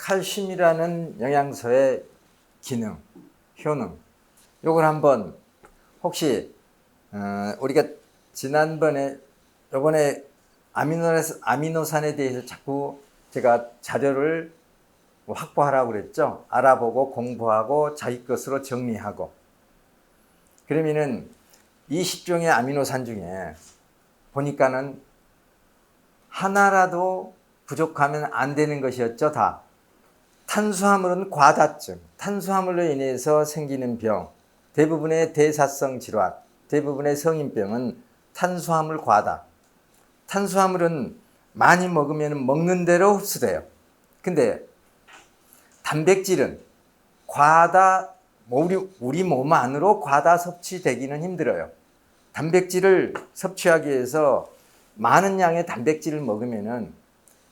칼슘이라는 영양소의 기능, 효능, 요걸 한번 혹시 우리가 지난번에 요번에 아미노산에 대해서 자꾸 제가 자료를 확보하라고 그랬죠. 알아보고 공부하고 자기 것으로 정리하고. 그러면은 20종의 아미노산 중에 보니까는 하나라도 부족하면 안 되는 것이었죠. 다. 탄수화물은 과다증, 탄수화물로 인해서 생기는 병, 대부분의 대사성 질환, 대부분의 성인병은 탄수화물 과다. 탄수화물은 많이 먹으면 먹는 대로 흡수돼요. 근데 단백질은 과다, 우리 몸 안으로 과다 섭취되기는 힘들어요. 단백질을 섭취하기 위해서 많은 양의 단백질을 먹으면은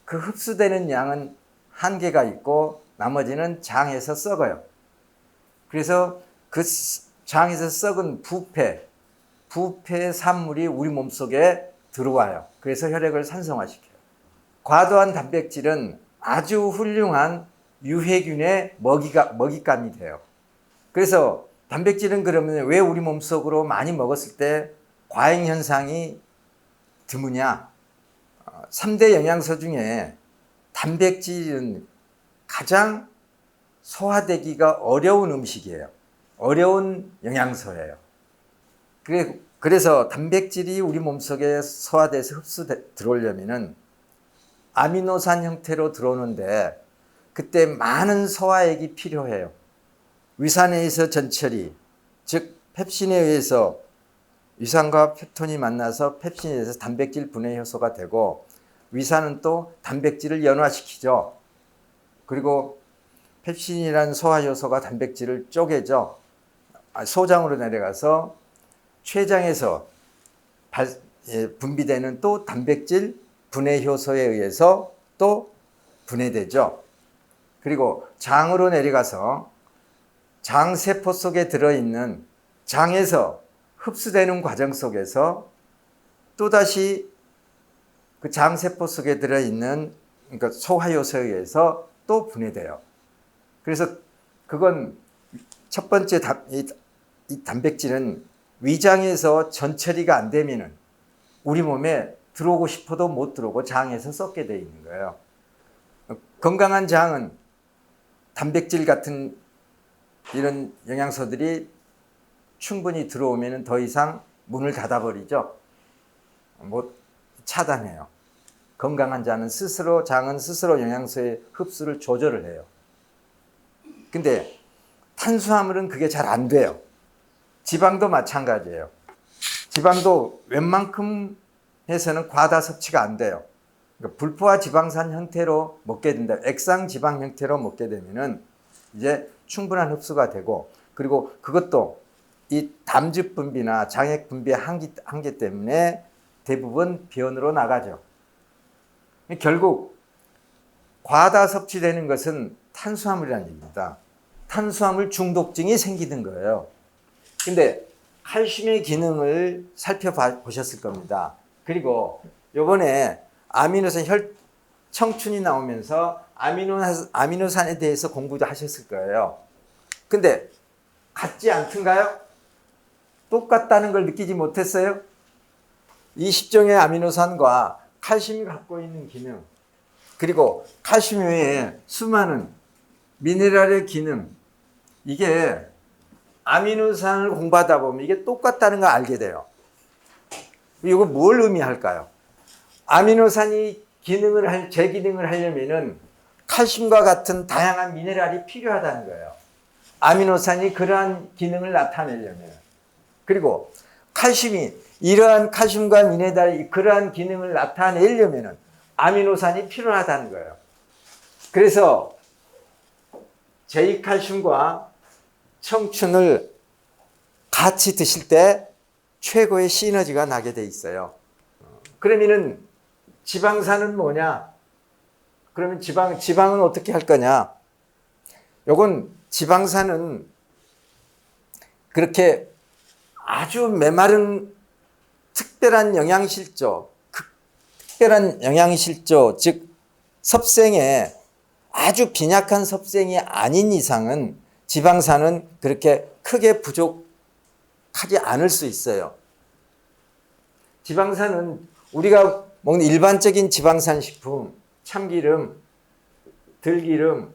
그 흡수되는 양은 한계가 있고 나머지는 장에서 썩어요. 그래서 그 장에서 썩은 부패 산물이 우리 몸속에 들어와요. 그래서 혈액을 산성화시켜요. 과도한 단백질은 아주 훌륭한 유해균의 먹잇감이 돼요. 그래서 단백질은 그러면 왜 우리 몸속으로 많이 먹었을 때 과잉 현상이 드무냐? 3대 영양소 중에 단백질은 가장 소화되기가 어려운 음식이에요. 어려운 영양소예요. 그래서 단백질이 우리 몸속에 소화돼서 들어오려면은 아미노산 형태로 들어오는데 그때 많은 소화액이 필요해요. 위산에 의해서 전처리, 즉 펩신에 의해서 위산과 펩톤이 만나서 펩신에 의해서 단백질 분해 효소가 되고 위산은 또 단백질을 연화시키죠. 그리고 펩신이라는 소화 효소가 단백질을 쪼개죠. 소장으로 내려가서 췌장에서 분비되는 또 단백질 분해 효소에 의해서 또 분해되죠. 그리고 장으로 내려가서 장세포 속에 들어있는 장에서 흡수되는 과정 속에서 또다시 그 장세포 속에 들어있는 그러니까 소화효소에 의해서 또 분해돼요. 그래서 그건 첫 번째 이 단백질은 위장에서 전처리가 안 되면은 우리 몸에 들어오고 싶어도 못 들어오고 장에서 썩게 돼 있는 거예요. 건강한 장은 단백질 같은 이런 영양소들이 충분히 들어오면 더 이상 문을 닫아버리죠. 못 차단해요. 건강한 장은 스스로 영양소의 흡수를 조절을 해요. 근데 탄수화물은 그게 잘 안 돼요. 지방도 마찬가지예요. 지방도 웬만큼 해서는 과다 섭취가 안 돼요. 그러니까 불포화 지방산 형태로 먹게 된다. 액상 지방 형태로 먹게 되면은 이제 충분한 흡수가 되고, 그리고 그것도 이 담즙 분비나 장액 분비의 한계 때문에 대부분 변으로 나가죠. 결국 과다 섭취되는 것은 탄수화물이라는 얘기입니다. 탄수화물 중독증이 생기는 거예요. 근데 칼슘의 기능을 살펴보셨을 겁니다. 그리고 요번에 아미노산 청춘이 나오면서 아미노산에 대해서 공부도 하셨을 거예요. 근데 같지 않던가요? 똑같다는 걸 느끼지 못했어요? 20종의 아미노산과 칼슘이 갖고 있는 기능, 그리고 칼슘 외에 수많은 미네랄의 기능, 이게 아미노산을 공부하다 보면 이게 똑같다는 걸 알게 돼요. 이거 뭘 의미할까요? 아미노산이 제 기능을 하려면은 칼슘과 같은 다양한 미네랄이 필요하다는 거예요. 아미노산이 그러한 기능을 나타내려면. 그리고 칼슘이 이러한 칼슘과 미네랄이 그러한 기능을 나타내려면 아미노산이 필요하다는 거예요. 그래서 제2칼슘과 청춘을 같이 드실 때 최고의 시너지가 나게 돼 있어요. 그러면은 지방산은 뭐냐? 그러면 지방은 어떻게 할 거냐? 요건 지방산은 그렇게 아주 메마른 특별한 영양실조, 즉 섭생에 아주 빈약한 섭생이 아닌 이상은 지방산은 그렇게 크게 부족하지 않을 수 있어요. 지방산은 우리가 먹는 일반적인 지방산 식품, 참기름, 들기름,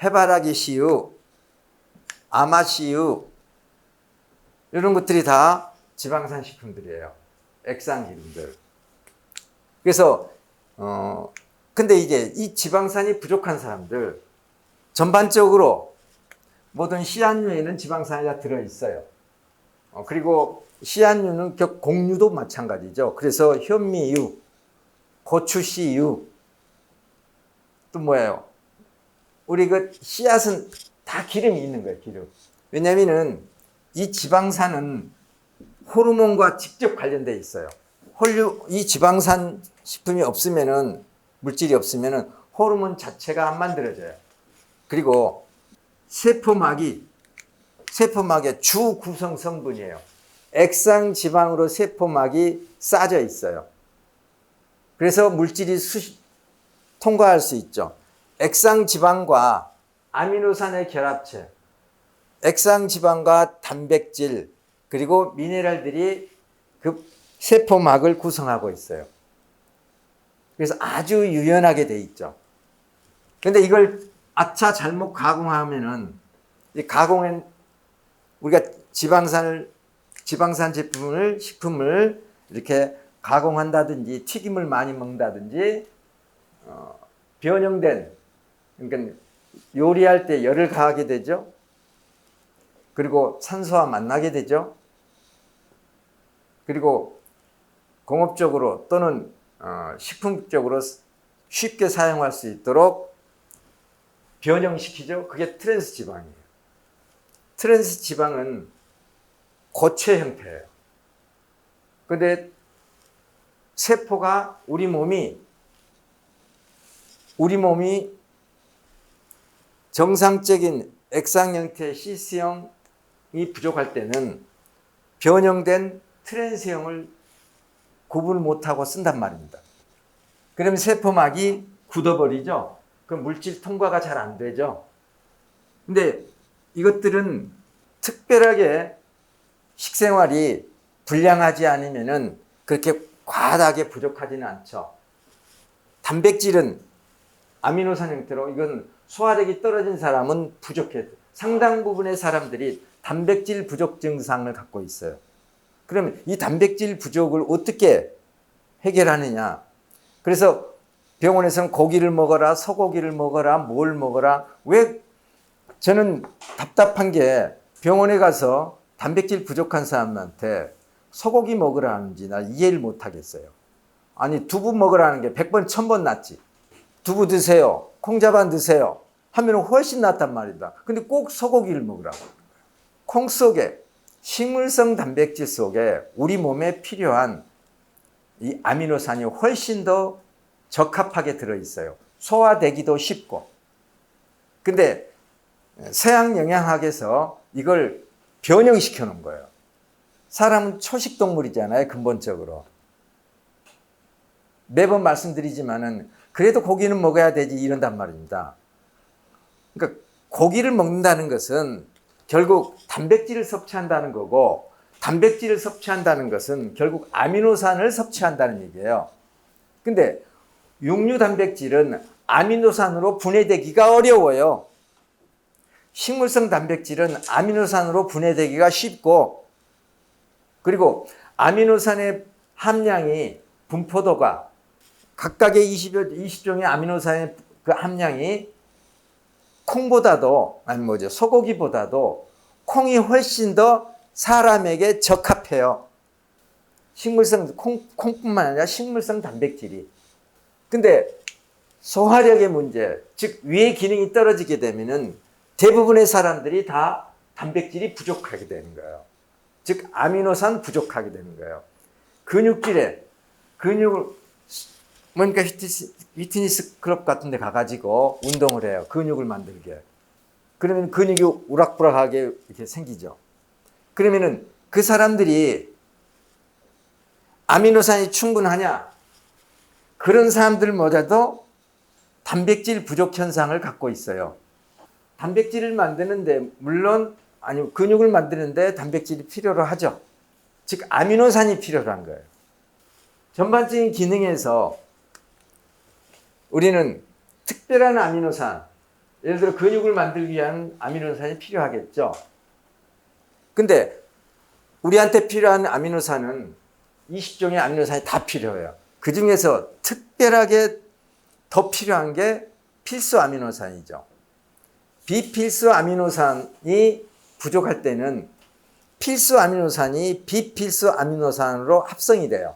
해바라기 씨유, 아마 씨유 이런 것들이 다 지방산 식품들이에요. 액상 기름들. 그래서 근데 이제 이 지방산이 부족한 사람들 전반적으로 모든 씨앗류에는 지방산이 다 들어있어요. 그리고 씨앗류는 곡류도 마찬가지죠. 그래서 현미유, 고추씨유 또 뭐예요? 우리 그 씨앗은 다 기름이 있는 거예요. 기름. 왜냐면은 이 지방산은 호르몬과 직접 관련돼 있어요. 이 지방산 식품이 없으면은 물질이 없으면은 호르몬 자체가 안 만들어져요. 그리고 세포막의 주 구성 성분이에요. 액상 지방으로 세포막이 싸져 있어요. 그래서 물질이 통과할 수 있죠. 액상 지방과 아미노산의 결합체, 액상 지방과 단백질, 그리고 미네랄들이 그 세포막을 구성하고 있어요. 그래서 아주 유연하게 돼 있죠. 근데 이걸 아차 잘못 가공하면은 이 가공엔 우리가 지방산 식품을 이렇게 가공한다든지 튀김을 많이 먹는다든지 변형된, 그러니까 요리할 때 열을 가하게 되죠. 그리고 산소와 만나게 되죠. 그리고 공업적으로 또는 식품적으로 쉽게 사용할 수 있도록 변형시키죠. 그게 트랜스 지방이에요. 트랜스 지방은 고체 형태예요. 근데 세포가 우리 몸이 정상적인 액상 형태의 시스형이 부족할 때는 변형된 트랜스형을 구분을 못하고 쓴단 말입니다. 그러면 세포막이 굳어버리죠. 그럼 물질 통과가 잘 안 되죠. 근데 이것들은 특별하게 식생활이 불량하지 않으면은 그렇게 과다하게 부족하지는 않죠. 단백질은 아미노산 형태로 이건 소화력이 떨어진 사람은 부족해요. 상당 부분의 사람들이 단백질 부족 증상을 갖고 있어요. 그러면 이 단백질 부족을 어떻게 해결하느냐? 그래서 병원에서는 고기를 먹어라, 소고기를 먹어라, 뭘 먹어라. 왜 저는 답답한 게 병원에 가서 단백질 부족한 사람한테 소고기 먹으라 하는지 나 이해를 못 하겠어요. 아니 두부 먹으라는 게 100번, 1000번 낫지. 두부 드세요. 콩자반 드세요. 하면 훨씬 낫단 말이다. 근데 꼭 소고기를 먹으라고. 콩 속에 식물성 단백질 속에 우리 몸에 필요한 이 아미노산이 훨씬 더 적합하게 들어있어요. 소화되기도 쉽고. 근데 서양 영양학에서 이걸 변형시켜 놓은 거예요. 사람은 초식동물이잖아요, 근본적으로. 매번 말씀드리지만은 그래도 고기는 먹어야 되지 이런단 말입니다. 그러니까 고기를 먹는다는 것은 결국 단백질을 섭취한다는 거고, 단백질을 섭취한다는 것은 결국 아미노산을 섭취한다는 얘기예요. 근데 육류 단백질은 아미노산으로 분해되기가 어려워요. 식물성 단백질은 아미노산으로 분해되기가 쉽고, 그리고 아미노산의 함량이 분포도가 각각의 20종의 아미노산의 그 함량이 콩보다도 소고기보다도 콩이 훨씬 더 사람에게 적합해요. 식물성 콩뿐만 아니라 식물성 단백질이. 근데 소화력의 문제, 즉 위의 기능이 떨어지게 되면은 대부분의 사람들이 다 단백질이 부족하게 되는 거예요. 즉 아미노산 부족하게 되는 거예요. 근육질에 근육을 그러니까 피트니스 클럽 같은 데 가가지고 운동을 해요. 근육을 만들게. 그러면 근육이 우락부락하게 이렇게 생기죠. 그러면은 그 사람들이 아미노산이 충분하냐? 그런 사람들마저도 단백질 부족 현상을 갖고 있어요. 단백질을 만드는데 물론 아니 근육을 만드는데 단백질이 필요로 하죠. 즉 아미노산이 필요로 한 거예요. 전반적인 기능에서 우리는 특별한 아미노산, 예를 들어 근육을 만들기 위한 아미노산이 필요하겠죠. 근데 우리한테 필요한 아미노산은 20종의 아미노산이 다 필요해요. 그 중에서 특별하게 더 필요한 게 필수 아미노산이죠. 비필수 아미노산이 부족할 때는 필수 아미노산이 비필수 아미노산으로 합성이 돼요.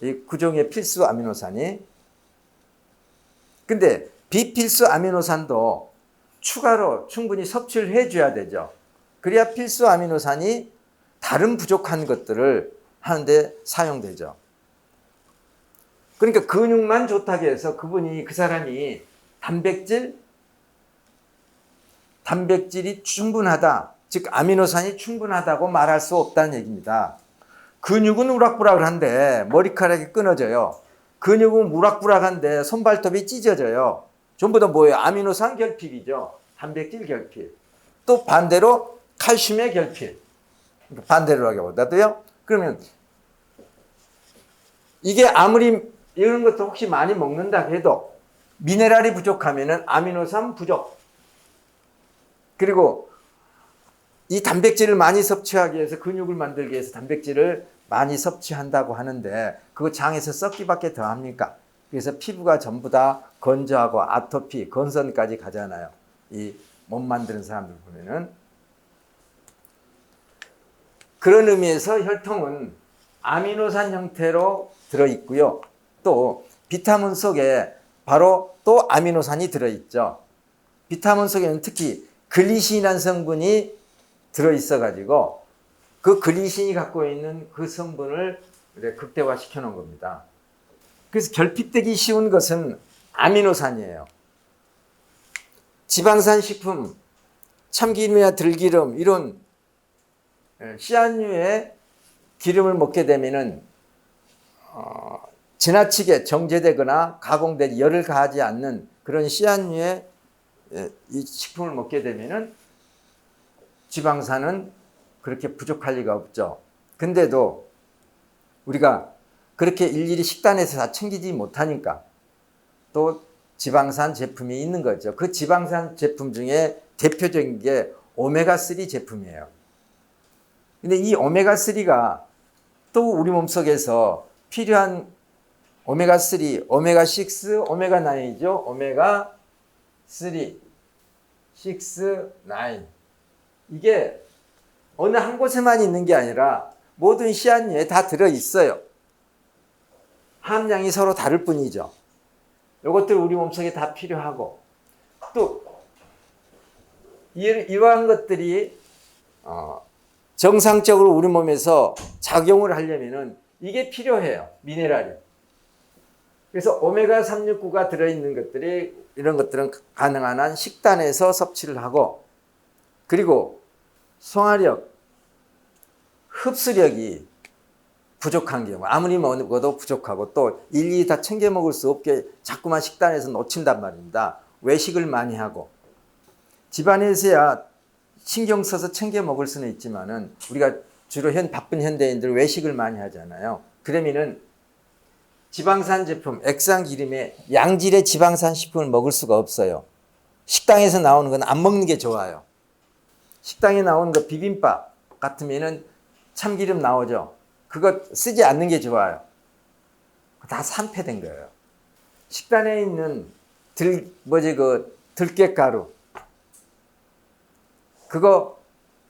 이 구종의 필수 아미노산이. 근데 비필수 아미노산도 추가로 충분히 섭취를 해줘야 되죠. 그래야 필수 아미노산이 다른 부족한 것들을 하는데 사용되죠. 그러니까 근육만 좋다고 해서 그 사람이 단백질이 충분하다, 즉 아미노산이 충분하다고 말할 수 없다는 얘기입니다. 근육은 우락부락한데 머리카락이 끊어져요. 근육은 우락부락한데 손발톱이 찢어져요. 전부 다 뭐예요? 아미노산 결핍이죠. 단백질 결핍. 또 반대로 칼슘의 결핍. 반대로 하기보다도요. 그러면 이게 아무리 이런 것도 혹시 많이 먹는다 해도 미네랄이 부족하면은 아미노산 부족. 그리고 이 단백질을 많이 섭취하기 위해서 근육을 만들기 위해서 단백질을 많이 섭취한다고 하는데 그거 장에서 썩기밖에 더 합니까? 그래서 피부가 전부 다 건조하고 아토피, 건선까지 가잖아요. 이 몸 만드는 사람들 보면은. 그런 의미에서 혈통은 아미노산 형태로 들어있고요. 또 비타민 속에 바로 또 아미노산이 들어있죠. 비타민 속에는 특히 글리신이라는 성분이 들어있어 가지고 그 글리신이 갖고 있는 그 성분을 극대화시켜 놓은 겁니다. 그래서 결핍되기 쉬운 것은 아미노산이에요. 지방산 식품, 참기름이나 들기름 이런 씨앗류의 기름을 먹게 되면은 지나치게 정제되거나 가공되지 열을 가하지 않는 그런 씨앗류의 이 식품을 먹게 되면은 지방산은 그렇게 부족할 리가 없죠. 근데도 우리가 그렇게 일일이 식단에서 다 챙기지 못하니까 또 지방산 제품이 있는 거죠. 그 지방산 제품 중에 대표적인 게 오메가3 제품이에요. 근데 이 오메가3가 또 우리 몸속에서 필요한 오메가3, 오메가6, 오메가9이죠. 오메가3, 6, 9. 이게 어느 한 곳에만 있는 게 아니라 모든 씨앗류에 다 들어있어요. 함량이 서로 다를 뿐이죠. 이것들 우리 몸속에 다 필요하고 또 이러한 것들이 정상적으로 우리 몸에서 작용을 하려면은 이게 필요해요. 미네랄이. 그래서 오메가369가 들어있는 것들이 이런 것들은 가능한 한 식단에서 섭취를 하고 그리고 소화력, 흡수력이 부족한 경우 아무리 먹어도 부족하고 또 일일이 다 챙겨 먹을 수 없게 자꾸만 식단에서 놓친단 말입니다. 외식을 많이 하고 집안에서야 신경 써서 챙겨 먹을 수는 있지만은 우리가 주로 바쁜 현대인들 외식을 많이 하잖아요. 그러면은 지방산 제품, 액상 기름에 양질의 지방산 식품을 먹을 수가 없어요. 식당에서 나오는 건 안 먹는 게 좋아요. 식당에 나오는 거 비빔밥 같으면은 참기름 나오죠. 그거 쓰지 않는 게 좋아요. 다 산패된 거예요. 식단에 있는 들깨가루. 그거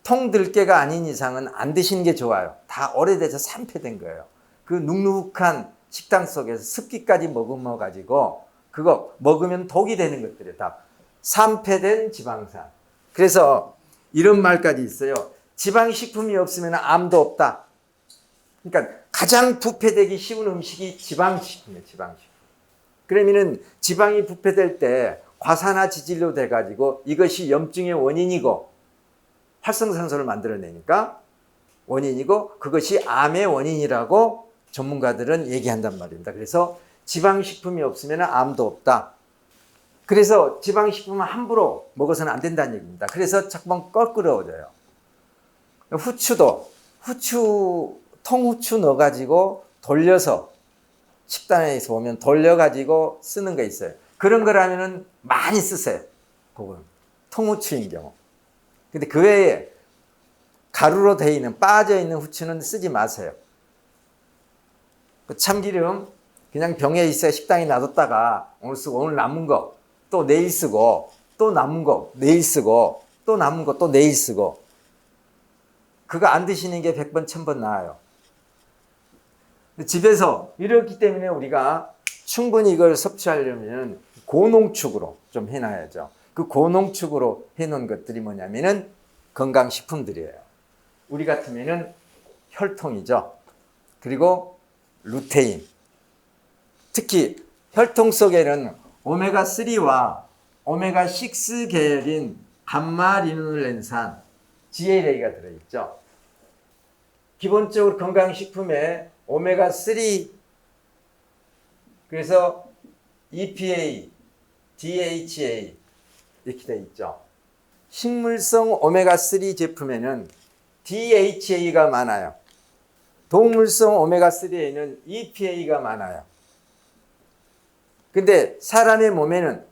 통들깨가 아닌 이상은 안 드시는 게 좋아요. 다 오래돼서 산패된 거예요. 그 눅눅한 식당 속에서 습기까지 머금어 가지고 그거 먹으면 독이 되는 것들이 다 산패된 지방산. 그래서 이런 말까지 있어요. 지방식품이 없으면 암도 없다. 그러니까 가장 부패되기 쉬운 음식이 지방식품이에요. 지방식품. 그러면은 지방이 부패될 때 과산화지질로 돼가지고 이것이 염증의 원인이고 활성산소를 만들어내니까 원인이고 그것이 암의 원인이라고 전문가들은 얘기한단 말입니다. 그래서 지방식품이 없으면 암도 없다. 그래서 지방식품은 함부로 먹어서는 안 된다는 얘기입니다. 그래서 자꾸만 껄끄러워져요. 후추도 통후추 넣어가지고 돌려서 식단에서 보면 돌려가지고 쓰는 거 있어요. 그런 거라면은 많이 쓰세요. 그건 통후추인 경우. 근데 그 외에 가루로 되어 있는 빠져 있는 후추는 쓰지 마세요. 참기름 그냥 병에 있어 식당에 놔뒀다가 오늘 쓰고 오늘 남은 거 또 내일 쓰고 또 남은 거 내일 쓰고 또 남은 거 또 내일 쓰고 그거 안 드시는 게 100번 1000번 나아요. 집에서 이렇기 때문에 우리가 충분히 이걸 섭취하려면 고농축으로 좀 해놔야죠. 그 고농축으로 해놓은 것들이 뭐냐면은 건강식품들이에요. 우리 같으면은 혈통이죠. 그리고 루테인. 특히 혈통 속에는 오메가3와 오메가6 계열인 감마리놀렌산, GLA가 들어있죠. 기본적으로 건강식품에 오메가3, 그래서 EPA, DHA 이렇게 되어 있죠. 식물성 오메가3 제품에는 DHA가 많아요. 동물성 오메가3에는 EPA가 많아요. 근데 사람의 몸에는,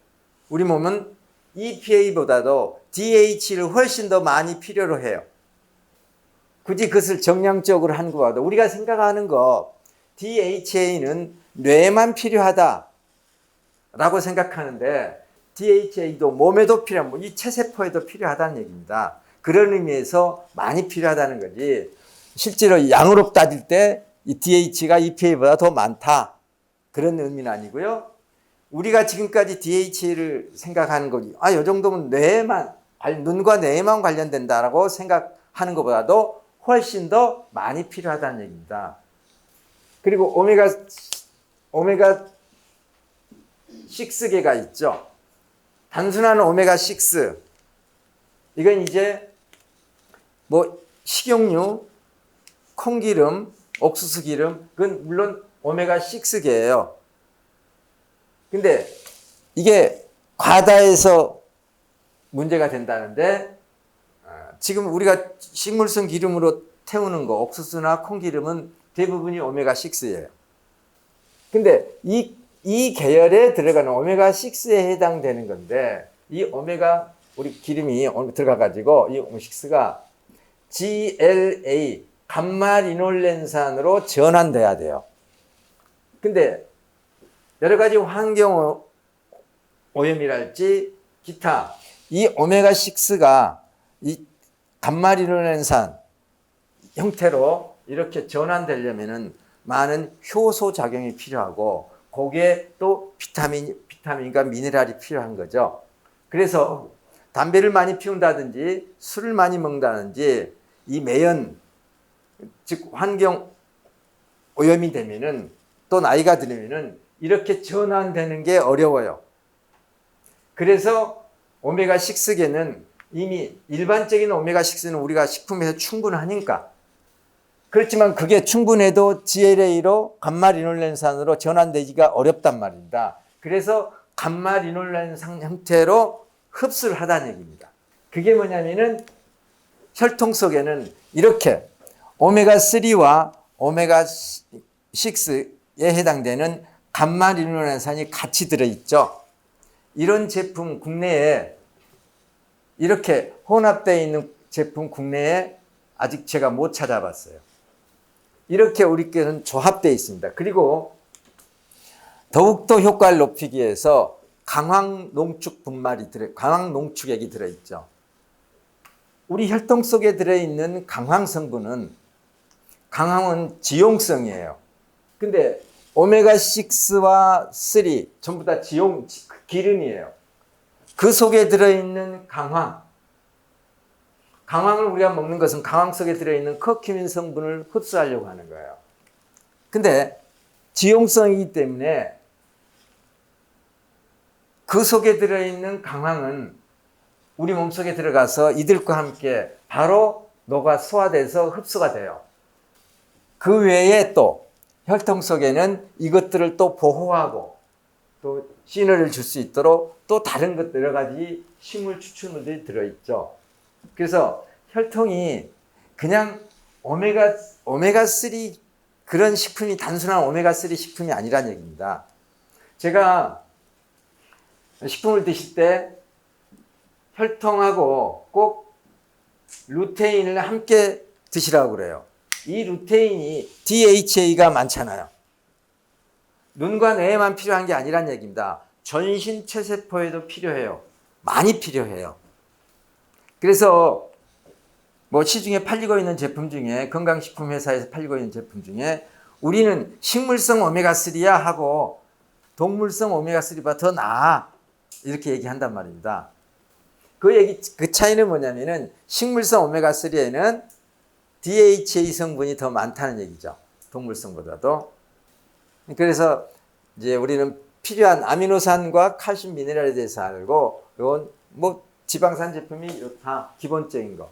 우리 몸은 EPA보다도 DHA를 훨씬 더 많이 필요로 해요. 굳이 그것을 정량적으로 한 것보다 우리가 생각하는 거 DHA는 뇌만 필요하다 라고 생각하는데 DHA도 몸에도 필요한, 이 체세포에도 필요하다는 얘기입니다. 그런 의미에서 많이 필요하다는 거지, 실제로 양으로 따질 때 이 DHA가 EPA보다 더 많다 그런 의미는 아니고요. 우리가 지금까지 DHA를 생각하는 거지, 이 정도면 뇌만, 눈과 뇌만 관련된다라고 생각하는 것보다도 훨씬 더 많이 필요하다는 얘기입니다. 그리고 오메가 6계가 있죠. 단순한 오메가6, 이건 이제 뭐 식용유, 콩기름, 옥수수 기름, 그건 물론 오메가6계예요. 근데 이게 과다해서 문제가 된다는데, 지금 우리가 식물성 기름으로 태우는 거, 옥수수나 콩기름은 대부분이 오메가6예요. 근데 이 계열에 들어가는 오메가6에 해당되는 건데, 이 오메가, 우리 기름이 들어가가지고 이 오메가6가 GLA, 감마리놀렌산으로 전환돼야 돼요. 근데 여러 가지 환경 오염이랄지 기타, 이 오메가6가 이 감마리놀렌산 형태로 이렇게 전환되려면은 많은 효소 작용이 필요하고, 거기에 또 비타민과 미네랄이 필요한 거죠. 그래서 담배를 많이 피운다든지 술을 많이 먹는다든지 이 매연, 즉 환경 오염이 되면은, 또 나이가 들면은 이렇게 전환되는 게 어려워요. 그래서 오메가6계는 이미 일반적인 오메가6는 우리가 식품에서 충분하니까, 그렇지만 그게 충분해도 GLA로 감마리놀렌산으로 전환되기가 어렵단 말입니다. 그래서 감마리놀렌산 형태로 흡수를 하다는 얘기입니다. 그게 뭐냐면은 혈통 속에는 이렇게 오메가3와 오메가6에 해당되는 감마리놀렌산이 같이 들어있죠. 이런 제품 국내에, 이렇게 혼합되어 있는 제품 국내에 아직 제가 못 찾아봤어요. 이렇게 우리께는 조합되어 있습니다. 그리고 더욱더 효과를 높이기 위해서 강황농축액이 들어있죠. 우리 혈통 속에 들어있는 강황 성분은, 강황은 지용성이에요. 근데 오메가6와 3 전부 다 기름이에요. 그 속에 들어있는 강황을 우리가 먹는 것은 강황 속에 들어있는 커큐민 성분을 흡수하려고 하는 거예요. 근데 지용성이기 때문에 그 속에 들어있는 강황은 우리 몸속에 들어가서 이들과 함께 바로 녹아 소화돼서 흡수가 돼요. 그 외에 또 혈통 속에는 이것들을 또 보호하고 또 시너를 줄 수 있도록 또 다른 것 여러 가지 식물 추출물들이 들어있죠. 그래서 혈통이 그냥 오메가3 그런 식품이 단순한 오메가3 식품이 아니란 얘기입니다. 제가 식품을 드실 때 혈통하고 꼭 루테인을 함께 드시라고 그래요. 이 루테인이 DHA가 많잖아요. 눈과 뇌에만 필요한 게 아니란 얘기입니다. 전신 체세포에도 필요해요. 많이 필요해요. 그래서 뭐 시중에 팔리고 있는 제품 중에 건강식품 회사에서 팔리고 있는 제품 중에 우리는 식물성 오메가3야 하고 동물성 오메가3보다 더 나아 이렇게 얘기한단 말입니다. 그 차이는 뭐냐면은 식물성 오메가3에는 DHA 성분이 더 많다는 얘기죠. 동물성보다도. 그래서 이제 우리는 필요한 아미노산과 칼슘 미네랄에 대해서 알고 이건 뭐 지방산 제품이 이렇다 기본적인 거.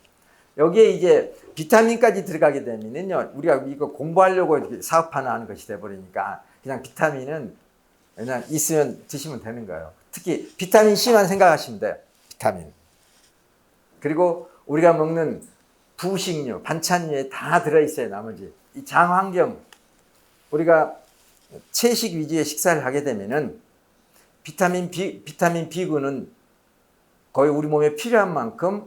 여기에 이제 비타민까지 들어가게 되면은요, 우리가 이거 공부하려고 이렇게 사업 하나 하는 것이 돼버리니까 그냥 비타민은 그냥 있으면 드시면 되는 거예요. 특히 비타민 C만 생각하시면 돼요. 비타민. 그리고 우리가 먹는 부식류, 반찬류에 다 들어있어요. 나머지 이 장환경 우리가 채식 위주의 식사를 하게 되면은 비타민 B군은 거의 우리 몸에 필요한 만큼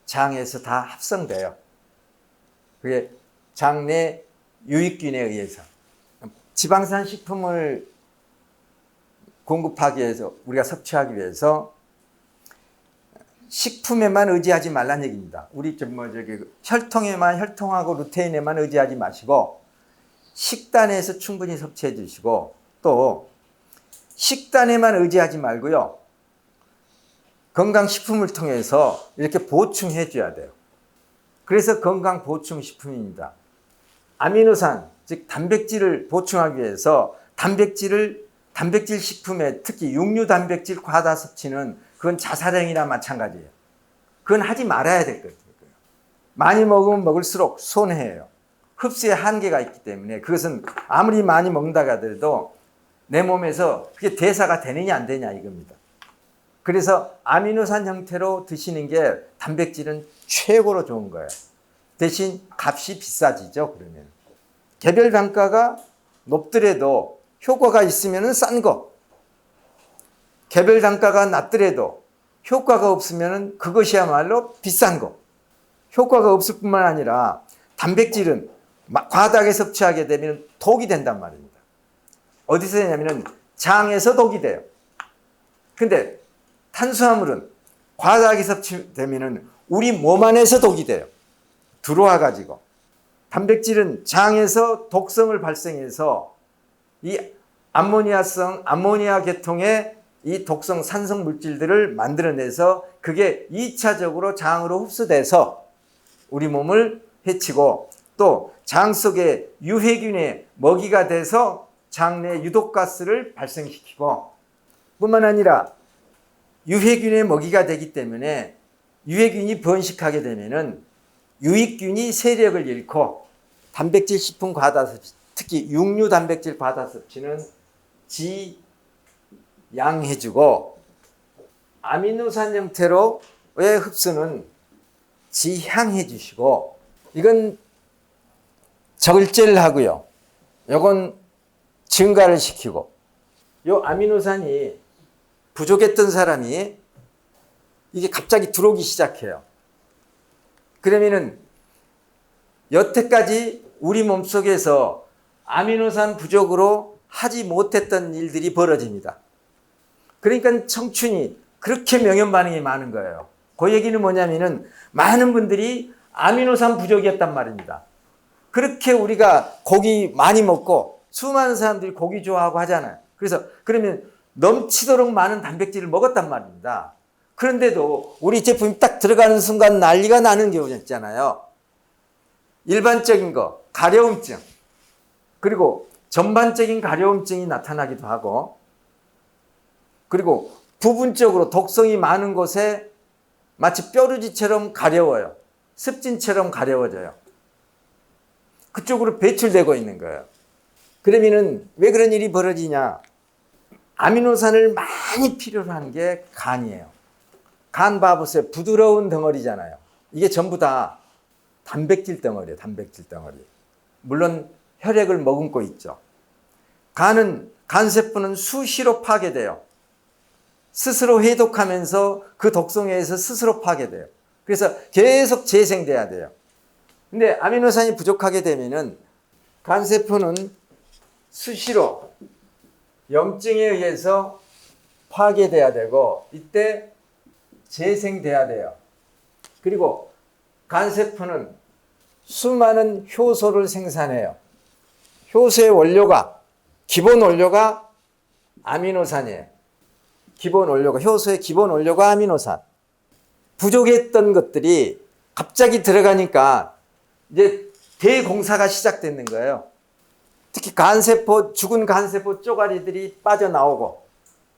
장에서 다 합성돼요. 그게 장내 유익균에 의해서. 지방산 식품을 공급하기 위해서 우리가 섭취하기 위해서 식품에만 의지하지 말란 얘기입니다. 우리 혈통에만 혈통하고 루테인에만 의지하지 마시고 식단에서 충분히 섭취해 주시고 또 식단에만 의지하지 말고요. 건강식품을 통해서 이렇게 보충해 줘야 돼요. 그래서 건강보충식품입니다. 아미노산, 즉 단백질을 보충하기 위해서 단백질 식품에 특히 육류 단백질 과다 섭취는 그건 자살행위나 마찬가지예요. 그건 하지 말아야 될 거예요. 많이 먹으면 먹을수록 손해예요. 흡수에 한계가 있기 때문에 그것은 아무리 많이 먹는다고 하더라도 내 몸에서 그게 대사가 되느냐 안 되냐 이겁니다. 그래서 아미노산 형태로 드시는 게 단백질은 최고로 좋은 거예요. 대신 값이 비싸지죠. 그러면 개별 단가가 높더라도 효과가 있으면 싼 거, 개별 단가가 낮더라도 효과가 없으면 그것이야말로 비싼 거. 효과가 없을 뿐만 아니라 단백질은 과다하게 섭취하게 되면 독이 된단 말입니다. 어디서 되냐면 장에서 독이 돼요. 근데 탄수화물은 과다하게 섭취되면 우리 몸 안에서 독이 돼요. 들어와 가지고. 단백질은 장에서 독성을 발생해서 이 암모니아 계통의 이 독성 산성 물질들을 만들어내서 그게 2차적으로 장으로 흡수돼서 우리 몸을 해치고 또 장 속에 유해균의 먹이가 돼서 장내 유독가스를 발생시키고 뿐만 아니라 유해균의 먹이가 되기 때문에 유해균이 번식하게 되면은 유익균이 세력을 잃고 단백질 식품 과다 섭취, 특히 육류 단백질 과다 섭취는 지양해주고 아미노산 형태로의 흡수는 지향해주시고 이건 적을제를 하고요. 이건 증가를 시키고 요 아미노산이 부족했던 사람이 이게 갑자기 들어오기 시작해요. 그러면은 여태까지 우리 몸속에서 아미노산 부족으로 하지 못했던 일들이 벌어집니다. 그러니까 청춘이 그렇게 명현 반응이 많은 거예요. 그 얘기는 뭐냐면은 많은 분들이 아미노산 부족이었단 말입니다. 그렇게 우리가 고기 많이 먹고 수많은 사람들이 고기 좋아하고 하잖아요. 그래서 그러면 넘치도록 많은 단백질을 먹었단 말입니다. 그런데도 우리 제품이 딱 들어가는 순간 난리가 나는 경우 있잖아요. 일반적인 거, 가려움증, 그리고 전반적인 가려움증이 나타나기도 하고, 그리고 부분적으로 독성이 많은 곳에 마치 뾰루지처럼 가려워요. 습진처럼 가려워져요. 그쪽으로 배출되고 있는 거예요. 그러면은 왜 그런 일이 벌어지냐? 아미노산을 많이 필요로 하는 게 간이에요. 간 봐보세요. 부드러운 덩어리잖아요. 이게 전부 다 단백질 덩어리예요. 단백질 덩어리. 물론 혈액을 머금고 있죠. 간세포는 수시로 파괴돼요. 스스로 해독하면서 그 독성에 의해서 스스로 파괴돼요. 그래서 계속 재생돼야 돼요. 근데 아미노산이 부족하게 되면은 간세포는 수시로 염증에 의해서 파괴돼야 되고 이때 재생돼야 돼요. 그리고 간세포는 수많은 효소를 생산해요. 효소의 원료가 기본 원료가 아미노산이에요. 기본 원료가 효소의 기본 원료가 아미노산. 부족했던 것들이 갑자기 들어가니까 이제 대공사가 시작되는 거예요. 특히 간세포, 죽은 간세포 쪼가리들이 빠져나오고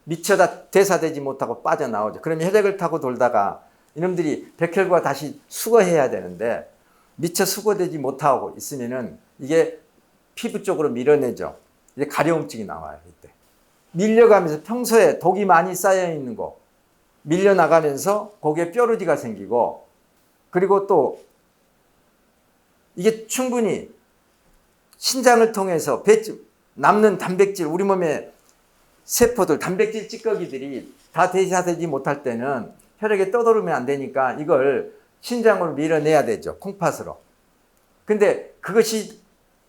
미처 다 대사되지 못하고 빠져나오죠. 그러면 혈액을 타고 돌다가 이놈들이 백혈구가 다시 수거해야 되는데 미처 수거되지 못하고 있으면은 이게 피부 쪽으로 밀어내죠. 이제 가려움증이 나와요. 이때 밀려가면서 평소에 독이 많이 쌓여 있는 거 밀려나가면서 거기에 뾰루지가 생기고 그리고 또 이게 충분히 신장을 통해서 남는 단백질 우리 몸의 세포들 단백질 찌꺼기들이 다 대사되지 못할 때는 혈액에 떠도르면 안 되니까 이걸 신장으로 밀어내야 되죠. 콩팥으로. 근데 그것이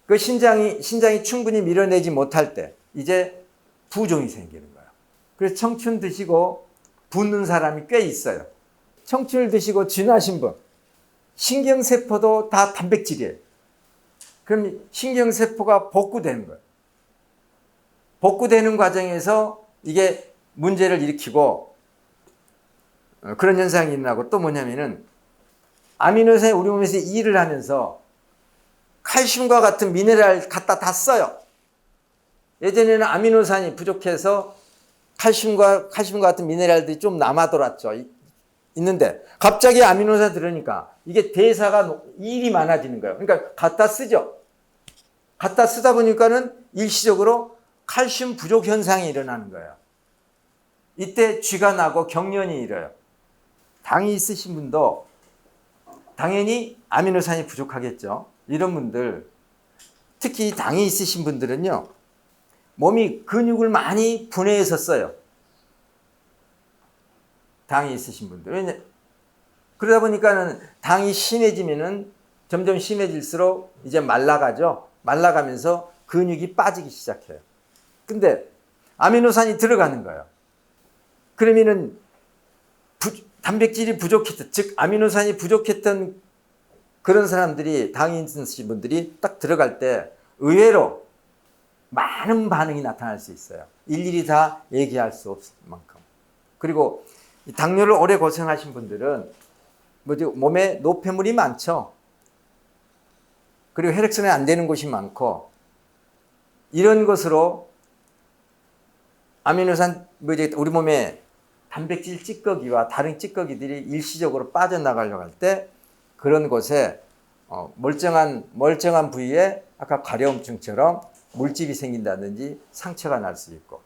그 신장이 충분히 밀어내지 못할 때 이제 부종이 생기는 거예요. 그래서 청춘 드시고 붓는 사람이 꽤 있어요. 청춘을 드시고 진하신 분 신경세포도 다 단백질이에요. 그럼 신경세포가 복구되는 거예요. 복구되는 과정에서 이게 문제를 일으키고 그런 현상이 일어나고 또 뭐냐면은 아미노산이 우리 몸에서 일을 하면서 칼슘과 같은 미네랄 갖다 다 써요. 예전에는 아미노산이 부족해서 칼슘과 같은 미네랄들이 좀 남아돌았죠. 있는데 갑자기 아미노산 들으니까 이게 대사가 일이 많아지는 거예요. 그러니까 갖다 쓰죠. 갖다 쓰다 보니까는 일시적으로 칼슘 부족 현상이 일어나는 거예요. 이때 쥐가 나고 경련이 일어요. 당이 있으신 분도 당연히 아미노산이 부족하겠죠. 이런 분들 특히 당이 있으신 분들은요. 몸이 근육을 많이 분해해서 써요. 당이 있으신 분들. 그러다 보니까는 당이 심해지면은 점점 심해질수록 이제 말라가죠. 말라가면서 근육이 빠지기 시작해요. 근데 아미노산이 들어가는 거예요. 그러면은 단백질이 부족했던, 즉 아미노산이 부족했던 그런 사람들이 당이 있으신 분들이 딱 들어갈 때 의외로 많은 반응이 나타날 수 있어요. 일일이 다 얘기할 수 없을 만큼. 그리고 당뇨를 오래 고생하신 분들은 몸에 노폐물이 많죠. 그리고 혈액순환이 안 되는 곳이 많고 이런 것으로 아미노산 우리 몸에 단백질 찌꺼기와 다른 찌꺼기들이 일시적으로 빠져나가려고 할 때 그런 곳에 멀쩡한 부위에 아까 가려움증처럼 물집이 생긴다든지 상처가 날 수 있고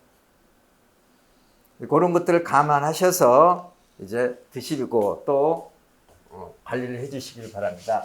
그런 것들을 감안하셔서 이제 드시고 또 관리를 해 주시길 바랍니다.